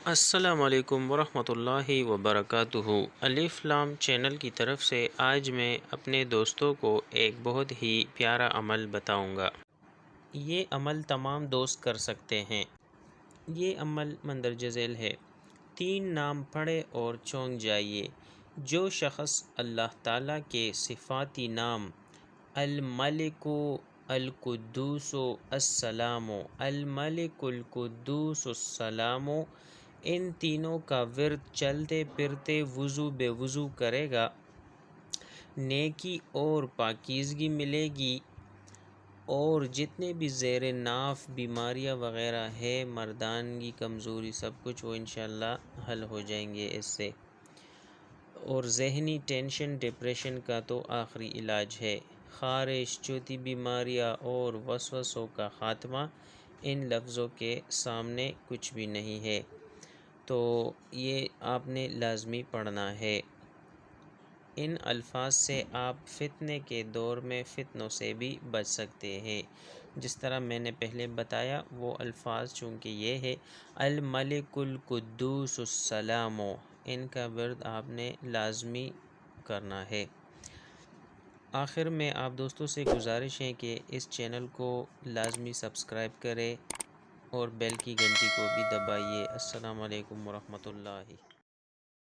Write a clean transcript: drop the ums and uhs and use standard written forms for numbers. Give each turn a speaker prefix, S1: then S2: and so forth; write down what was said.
S1: السلام علیکم ورحمۃ اللہ وبرکاتہ۔ الف لام چینل کی طرف سے آج میں اپنے دوستوں کو ایک بہت ہی پیارا عمل بتاؤں گا۔ یہ عمل تمام دوست کر سکتے ہیں۔ یہ عمل مندرجہ ذیل ہے۔ 3 نام پڑھے اور چونک جائیے۔ جو شخص اللہ تعالیٰ کے صفاتی نام الملک، القدوس، السلام، الملک القدوس السلام، ان تینوں کا ورد چلتے پھرتے وضو بے وضو کرے گا، نیکی اور پاکیزگی ملے گی، اور جتنے بھی زیر ناف بیماریاں وغیرہ ہے، مردانگی، کمزوری، سب کچھ وہ انشاءاللہ حل ہو جائیں گے اس سے۔ اور ذہنی ٹینشن، ڈپریشن کا تو آخری علاج ہے۔ خارش، چوتھی بیماریاں اور وسوسوں کا خاتمہ ان لفظوں کے سامنے کچھ بھی نہیں ہے۔ تو یہ آپ نے لازمی پڑھنا ہے۔ ان الفاظ سے آپ فتنے کے دور میں فتنوں سے بھی بچ سکتے ہیں۔ جس طرح میں نے پہلے بتایا وہ الفاظ چونکہ یہ ہے الملک القدوس السلام، ان کا ورد آپ نے لازمی کرنا ہے۔ آخر میں آپ دوستوں سے گزارش ہے کہ اس چینل کو لازمی سبسکرائب کریں اور بیل کی گھنٹی کو بھی دبائیے۔ السلام علیکم ورحمۃ اللہ۔